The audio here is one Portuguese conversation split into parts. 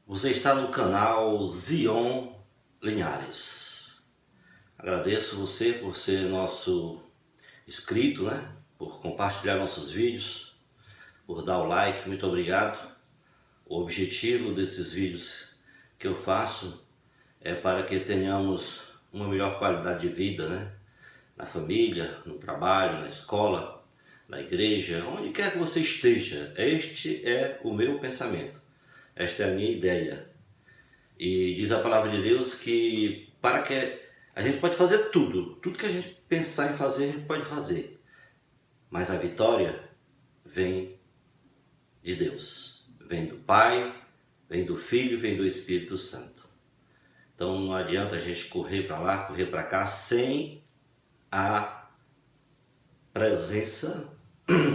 Você está no canal Zion Linhares. Agradeço você por ser nosso inscrito, por compartilhar nossos vídeos, por dar o like, muito obrigado. O objetivo desses vídeos que eu faço é para que tenhamos uma melhor qualidade de vida, na família, no trabalho, na escola, na igreja, onde quer que você esteja. Este é o meu pensamento. Esta é a minha ideia. E diz a palavra de Deus que para que a gente pode fazer tudo que a gente pensar em fazer, a gente pode fazer. Mas a vitória vem de Deus. Vem do Pai, vem do Filho, vem do Espírito Santo. Então não adianta a gente correr para lá, correr para cá, sem a presença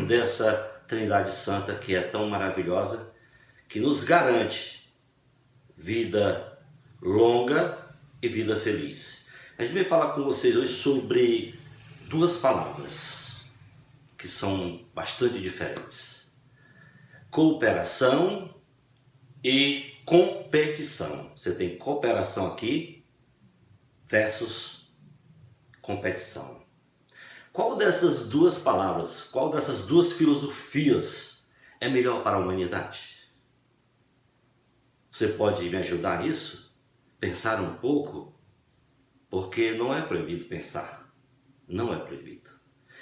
dessa Trindade Santa que é tão maravilhosa, que nos garante vida longa e vida feliz. A gente vai falar com vocês hoje sobre duas palavras que são bastante diferentes: cooperação e competição. Você tem cooperação aqui versus competição. Qual dessas duas palavras, qual dessas duas filosofias é melhor para a humanidade? Você pode me ajudar nisso? Pensar um pouco? Porque não é proibido pensar. Não é proibido.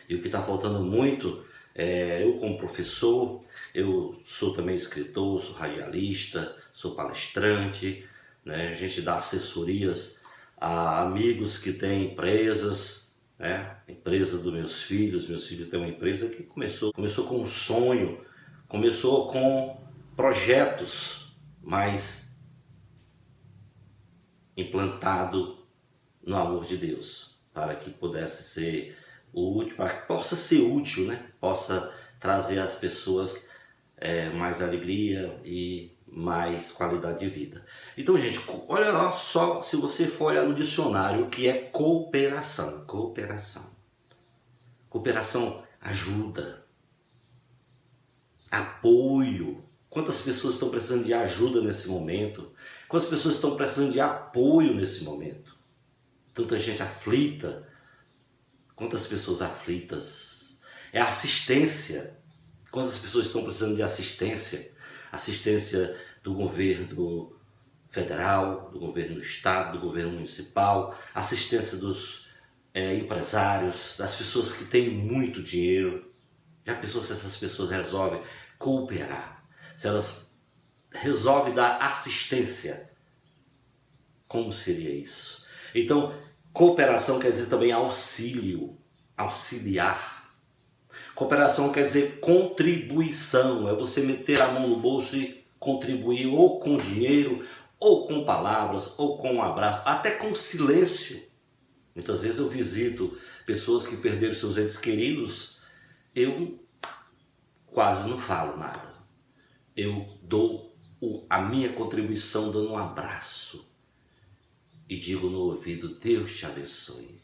E o que está faltando muito, eu como professor, eu sou também escritor, sou radialista, sou palestrante, a gente dá assessorias a amigos que têm empresas, empresa dos meus filhos têm uma empresa que começou com um sonho, começou com projetos, mas implantado no amor de Deus, para que pudesse ser útil, para que possa ser útil, possa trazer às pessoas mais alegria e mais qualidade de vida. Então, gente, olha lá só, se você for olhar no dicionário, o que é cooperação. Cooperação ajuda, apoio. Quantas pessoas estão precisando de ajuda nesse momento? Quantas pessoas estão precisando de apoio nesse momento? Tanta gente aflita. Quantas pessoas aflitas? É assistência. Quantas pessoas estão precisando de assistência? Assistência do governo federal, do governo do estado, do governo municipal, assistência dos empresários, das pessoas que têm muito dinheiro. Já pensou se essas pessoas resolvem cooperar? Se elas resolvem dar assistência, como seria isso? Então, cooperação quer dizer também auxílio, auxiliar. Cooperação quer dizer contribuição, é você meter a mão no bolso e contribuir, ou com dinheiro, ou com palavras, ou com um abraço, até com silêncio. Muitas vezes eu visito pessoas que perderam seus entes queridos, eu quase não falo nada. Eu dou a minha contribuição dando um abraço e digo no ouvido: Deus te abençoe,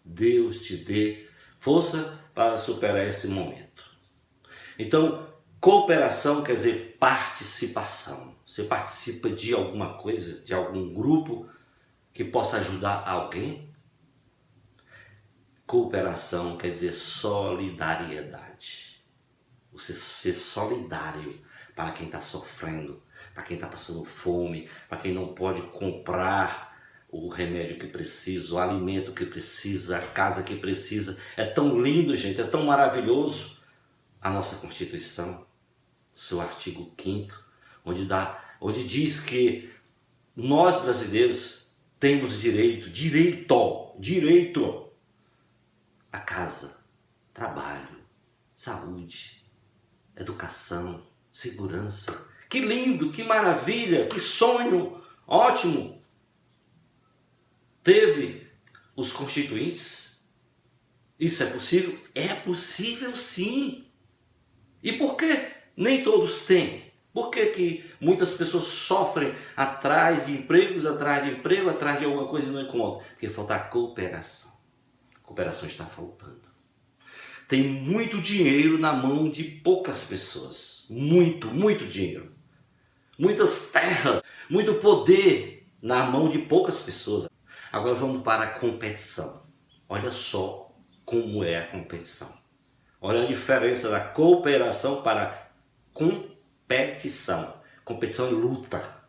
Deus te dê força para superar esse momento. Então, cooperação quer dizer participação. Você participa de alguma coisa, de algum grupo que possa ajudar alguém. Cooperação quer dizer solidariedade. Você ser solidário para quem está sofrendo, para quem está passando fome, para quem não pode comprar o remédio que precisa, o alimento que precisa, a casa que precisa. É tão lindo, gente, é tão maravilhoso a nossa Constituição, seu artigo 5º, onde diz que nós brasileiros temos direito a casa, trabalho, saúde, educação, segurança. Que lindo, que maravilha, que sonho ótimo teve os constituintes. Isso é possível? É possível, sim. E por que nem todos têm? Por que muitas pessoas sofrem atrás de empregos, atrás de emprego, atrás de alguma coisa e não encontram? Porque falta a cooperação. A cooperação está faltando. Tem muito dinheiro na mão de poucas pessoas. Muito dinheiro. muitas terras, muito poder na mão de poucas pessoas. Agora vamos para a competição. Olha só como é a competição. Olha a diferença da cooperação para a competição. Competição é luta.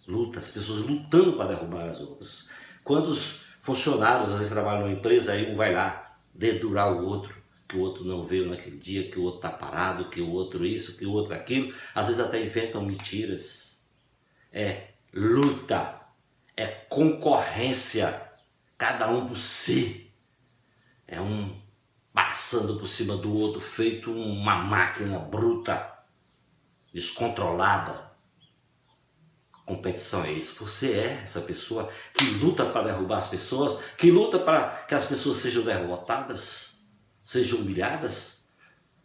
Luta, as pessoas lutando para derrubar as outras. Quantos funcionários às vezes trabalham numa empresa, aí um vai lá dedurar o outro, que o outro não veio naquele dia, que o outro está parado, que o outro isso, que o outro aquilo. Às vezes até inventam mentiras. É luta, é concorrência, cada um por si. É um passando por cima do outro, feito uma máquina bruta, descontrolada. Competição é isso. Você é essa pessoa que luta para derrubar as pessoas, que luta para que as pessoas sejam derrotadas, sejam humilhadas.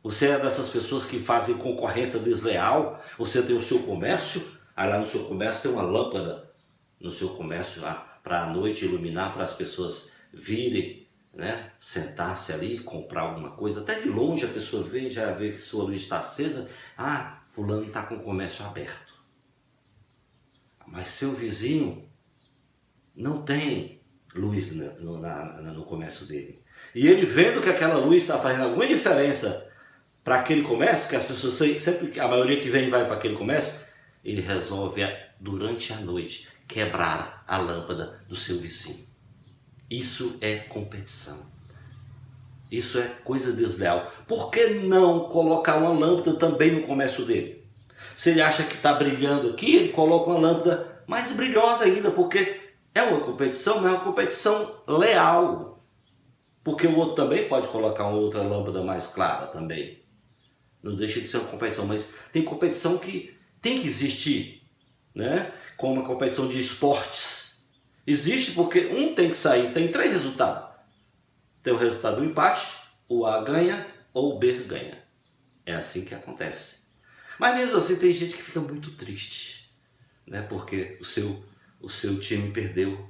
Você é dessas pessoas que fazem concorrência desleal. Você tem o seu comércio, aí lá no seu comércio tem uma lâmpada no seu comércio para a noite iluminar, para as pessoas virem, né, sentar-se ali, comprar alguma coisa. Até de longe a pessoa vê, já vê que sua luz está acesa. Ah, fulano está com o comércio aberto. Mas seu vizinho não tem luz no comércio dele. E ele vendo que aquela luz está fazendo alguma diferença para aquele comércio, que as pessoas sempre, a maioria que vem vai para aquele comércio, ele resolve durante a noite quebrar a lâmpada do seu vizinho. Isso é competição. Isso é coisa desleal. Por que não colocar uma lâmpada também no comércio dele? Se ele acha que está brilhando aqui, ele coloca uma lâmpada mais brilhosa ainda, porque é uma competição, mas é uma competição leal. Porque o outro também pode colocar uma outra lâmpada mais clara também. Não deixa de ser uma competição, mas tem competição que tem que existir, né? Como a competição de esportes. Existe porque um tem que sair, tem 3 resultados. Tem o resultado do empate, o A ganha ou o B ganha. É assim que acontece. Mas mesmo assim tem gente que fica muito triste, né? Porque o seu time perdeu.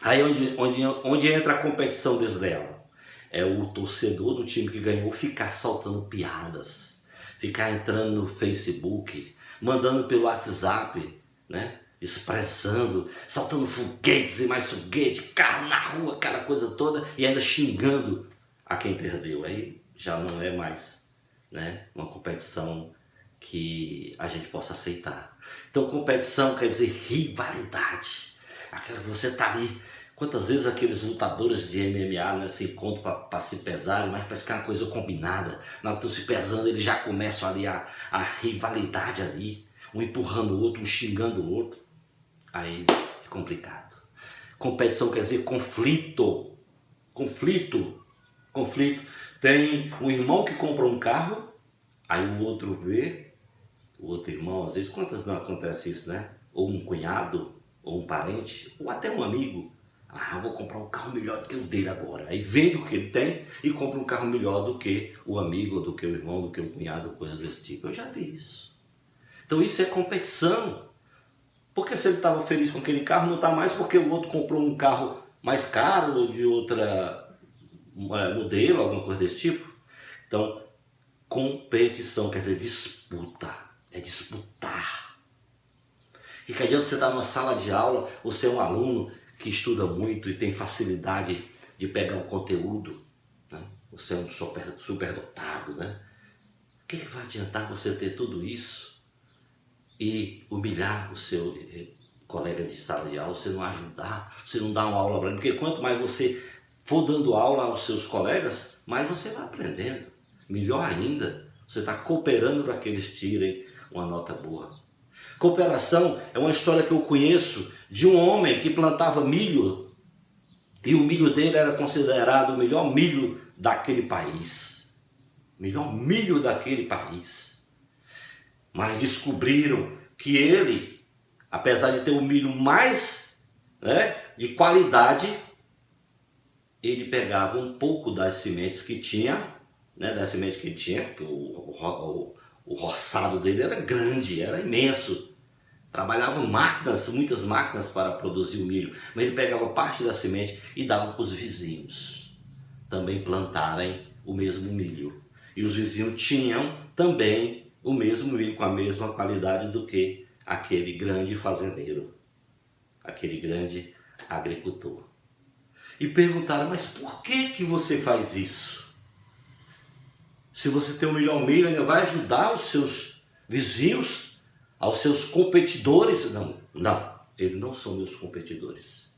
Aí onde entra a competição desleal. É o torcedor do time que ganhou ficar soltando piadas, ficar entrando no Facebook, mandando pelo WhatsApp, né? Expressando, saltando foguetes e mais foguete, carro na rua, aquela coisa toda, e ainda xingando a quem perdeu. Aí já não é mais, né, uma competição que a gente possa aceitar. Então competição quer dizer rivalidade, aquela que você tá ali. Quantas vezes aqueles lutadores de MMA, né, se encontram para se pesarem, mas parece que é uma coisa combinada. Na hora que estão se pesando, eles já começam ali a rivalidade ali, um empurrando o outro, um xingando o outro. Aí é complicado. Competição quer dizer conflito. Conflito. Tem um irmão que compra um carro, aí o outro vê, o outro irmão, às vezes, quantas não acontece isso, né? Ou um cunhado, ou um parente, ou até um amigo. Ah, vou comprar um carro melhor do que o dele agora. Aí vende o que ele tem e compra um carro melhor do que o amigo, do que o irmão, do que o cunhado, coisas desse tipo. Eu já vi isso. Então isso é competição. Porque se ele estava feliz com aquele carro, não está mais porque o outro comprou um carro mais caro ou de outra modelo, alguma coisa desse tipo. Então, competição quer dizer disputa. É disputar. E que adianta você estar numa sala de aula, você é um aluno que estuda muito e tem facilidade de pegar um conteúdo, né? Você é um superdotado, né? O que vai adiantar você ter tudo isso e humilhar o seu colega de sala de aula, você não ajudar, você não dar uma aula para ele? Porque quanto mais você for dando aula aos seus colegas, mais você vai aprendendo. Melhor ainda, você está cooperando para que eles tirem uma nota boa. Cooperação é uma história que eu conheço de um homem que plantava milho e o milho dele era considerado o melhor milho daquele país. Melhor milho daquele país. Mas descobriram que ele, apesar de ter o milho mais, né, de qualidade, ele pegava um pouco das sementes que tinha, né, das sementes que ele tinha, porque o roçado dele era grande, era imenso. Trabalhavam máquinas, muitas máquinas para produzir o milho, mas ele pegava parte da semente e dava para os vizinhos também plantarem o mesmo milho. E os vizinhos tinham também o mesmo milho com a mesma qualidade do que aquele grande fazendeiro, aquele grande agricultor. E perguntaram, mas por que você faz isso? Se você tem o melhor milho, ainda vai ajudar os seus vizinhos, aos seus competidores? Não, eles não são meus competidores.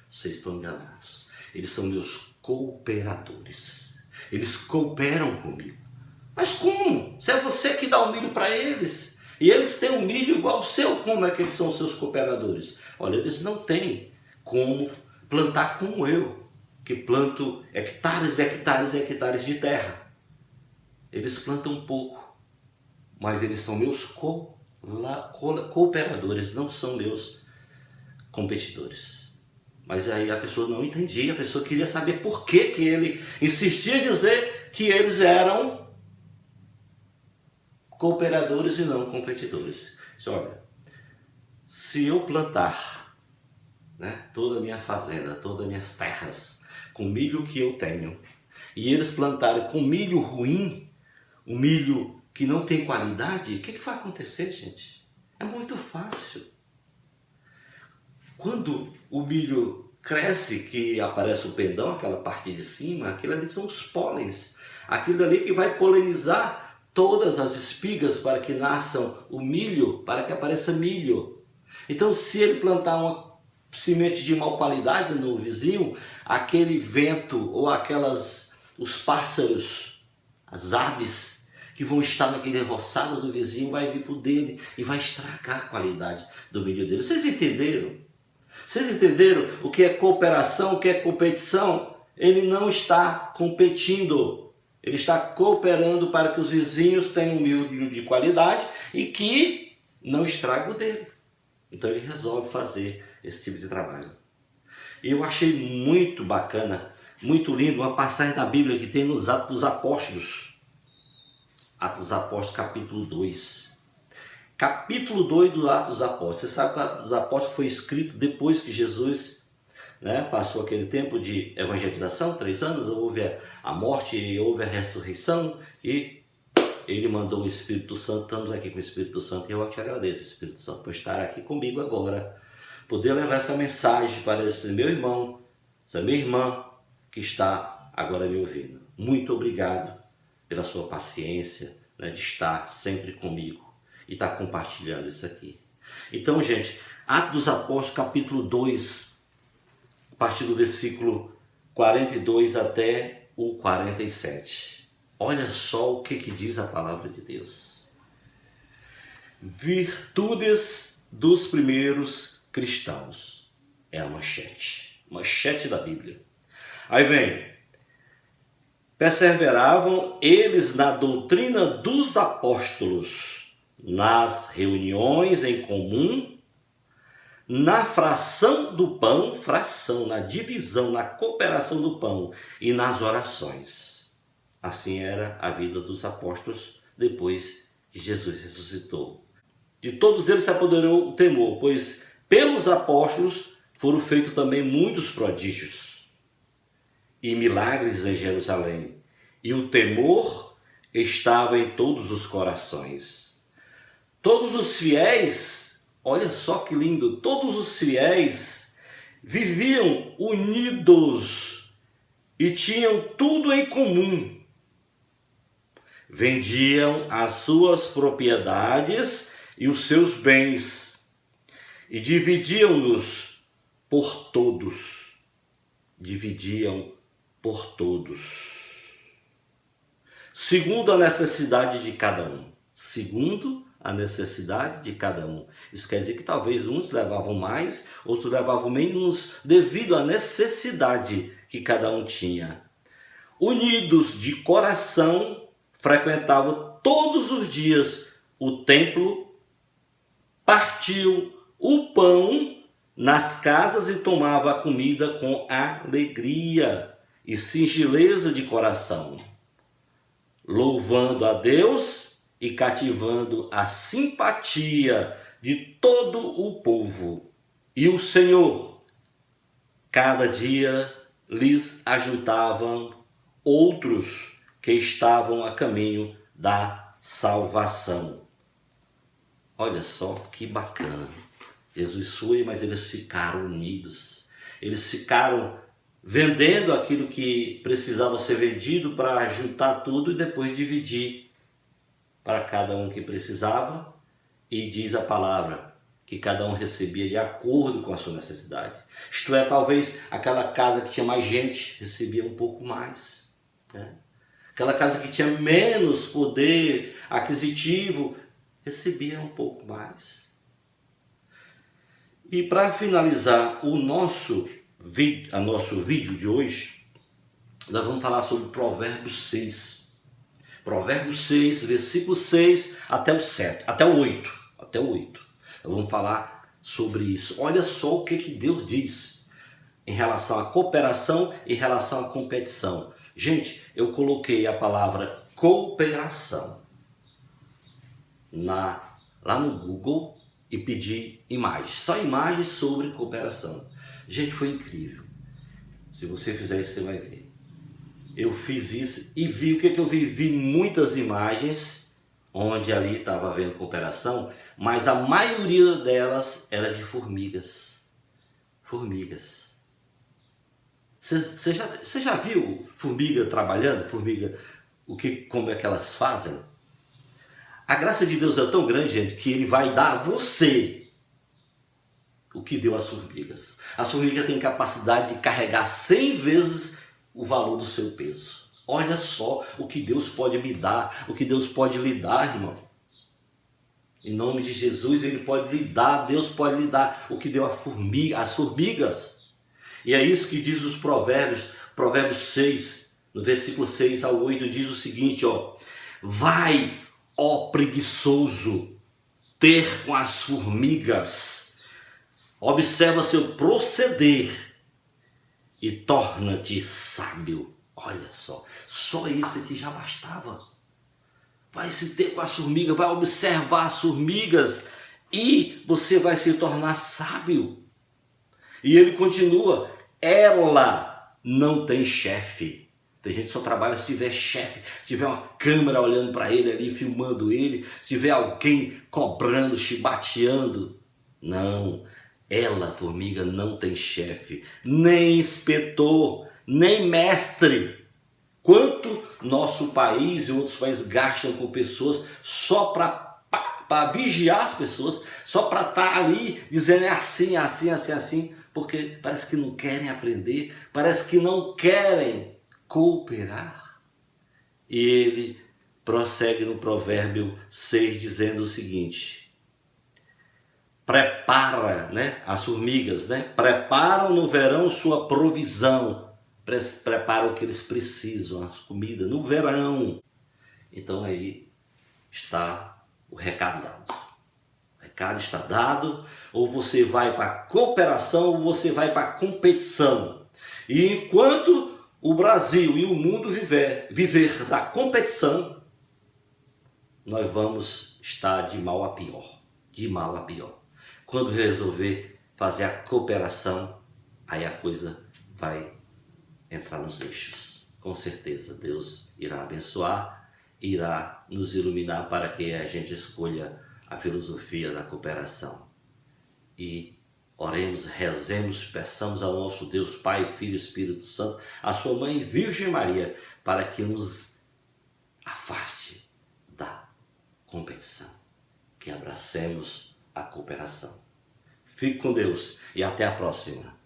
Vocês estão enganados. Eles são meus cooperadores. Eles cooperam comigo. Mas como? Se é você que dá o milho para eles, e eles têm um milho igual ao seu, como é que eles são os seus cooperadores? Olha, eles não têm como plantar como eu, que planto hectares, hectares, hectares de terra. Eles plantam um pouco, mas eles são meus cooperadores, não são meus competidores. Mas aí a pessoa não entendia, a pessoa queria saber por que ele insistia em dizer que eles eram cooperadores e não competidores. Olha, se eu plantar, né, toda a minha fazenda, todas as minhas terras, com milho que eu tenho, e eles plantarem com milho ruim, um milho que não tem qualidade, o que vai acontecer, gente? É muito fácil. Quando o milho cresce, que aparece o pendão, aquela parte de cima, aquilo ali são os pólens. Aquilo ali que vai polinizar todas as espigas para que nasçam o milho, para que apareça milho. Então, se ele plantar uma semente de má qualidade no vizinho, aquele vento ou os pássaros, as aves que vão estar naquele roçado do vizinho, vai vir para o dele e vai estragar a qualidade do milho dele. Vocês entenderam? Vocês entenderam o que é cooperação, o que é competição? Ele não está competindo, ele está cooperando para que os vizinhos tenham um milho de qualidade e que não estrague o dele. Então ele resolve fazer esse tipo de trabalho. E eu achei muito bacana, muito lindo, uma passagem da Bíblia que tem nos Atos dos Apóstolos. Atos dos Apóstolos, capítulo 2. Capítulo 2 do Atos dos Apóstolos. Você sabe que o Atos dos Apóstolos foi escrito depois que Jesus, né, passou aquele tempo de evangelização, 3 anos, houve a morte, houve a ressurreição e ele mandou o Espírito Santo. Estamos aqui com o Espírito Santo e eu te agradeço, Espírito Santo, por estar aqui comigo agora, poder levar essa mensagem para esse meu irmão, essa minha irmã que está agora me ouvindo. Muito obrigado pela sua paciência, né, de estar sempre comigo e estar compartilhando isso aqui. Então, gente, Atos dos Apóstolos, capítulo 2, a partir do versículo 42 até o 47. Olha só o que diz a palavra de Deus. Virtudes dos primeiros cristãos. É a manchete da Bíblia. Aí vem: perseveravam eles na doutrina dos apóstolos, nas reuniões em comum, na fração do pão, na divisão, na cooperação do pão e nas orações. Assim era a vida dos apóstolos depois que Jesus ressuscitou. De todos eles se apoderou o temor, pois pelos apóstolos foram feitos também muitos prodígios e milagres em Jerusalém, e o temor estava em todos os corações. Todos os fiéis, olha só que lindo, todos os fiéis viviam unidos e tinham tudo em comum. Vendiam as suas propriedades e os seus bens e dividiam-nos por todos. Dividiam por todos, segundo a necessidade de cada um. Segundo a necessidade de cada um. Isso quer dizer que talvez uns levavam mais, outros levavam menos, devido à necessidade que cada um tinha. Unidos de coração, frequentavam todos os dias o templo, partiu o pão nas casas e tomava a comida com alegria e singeleza de coração, louvando a Deus e cativando a simpatia de todo o povo. E o Senhor, cada dia, lhes ajuntavam outros que estavam a caminho da salvação. Olha só que bacana. Jesus foi, mas eles ficaram unidos. Eles ficaram vendendo aquilo que precisava ser vendido para juntar tudo e depois dividir para cada um que precisava. E diz a palavra que cada um recebia de acordo com a sua necessidade. Isto é, talvez aquela casa que tinha mais gente recebia um pouco mais, né? Aquela casa que tinha menos poder aquisitivo recebia um pouco mais. E para finalizar o nosso vídeo de hoje, nós vamos falar sobre Provérbios 6. Provérbios 6, versículo 6 até o 7, até o 8. Nós vamos falar sobre isso. Olha só o que Deus diz em relação à cooperação e em relação à competição. Gente, eu coloquei a palavra cooperação lá no Google e pedi imagens, só imagens sobre cooperação. Gente, foi incrível. Se você fizer isso, você vai ver. Eu fiz isso e vi o que eu vi? Vi muitas imagens onde ali estava havendo cooperação, mas a maioria delas era de formigas. Formigas. Você já viu formiga trabalhando? Como é que elas fazem? A graça de Deus é tão grande, gente, que Ele vai dar a você o que deu às formigas. As formigas têm capacidade de carregar 100 vezes o valor do seu peso. Olha só o que Deus pode me dar, o que Deus pode lhe dar, irmão. Em nome de Jesus, Ele pode lhe dar, Deus pode lhe dar o que deu às formigas. E é isso que diz os Provérbios, Provérbios 6, no versículo 6 ao 8, diz o seguinte, ó: vai, ó preguiçoso, ter com as formigas, observa seu proceder e torna-te sábio. Olha só isso aqui já bastava. Vai se ter com as formigas, vai observar as formigas e você vai se tornar sábio. E ele continua, ela não tem chefe. Tem gente que só trabalha se tiver chefe, se tiver uma câmera olhando para ele ali, filmando ele, se tiver alguém cobrando, chibateando. Não, ela, formiga, não tem chefe, nem inspetor, nem mestre. Quanto nosso país e outros países gastam com pessoas só para vigiar as pessoas, só para estar ali dizendo é assim, assim, assim, assim, porque parece que não querem aprender, parece que não querem cooperar. E ele prossegue no Provérbio 6 dizendo o seguinte: prepara, né, as formigas, né, preparam no verão sua provisão, preparam o que eles precisam, as comidas no verão. Então aí está o recado dado. O recado está dado, ou você vai para a cooperação ou você vai para a competição. E enquanto o Brasil e o mundo viver da competição, nós vamos estar de mal a pior, de mal a pior. Quando resolver fazer a cooperação, aí a coisa vai entrar nos eixos. Com certeza Deus irá abençoar, irá nos iluminar para que a gente escolha a filosofia da cooperação. E oremos, rezemos, peçamos ao nosso Deus, Pai, Filho e Espírito Santo, a sua Mãe Virgem Maria, para que nos afaste da competição, que abracemos a cooperação. Fique com Deus e até a próxima.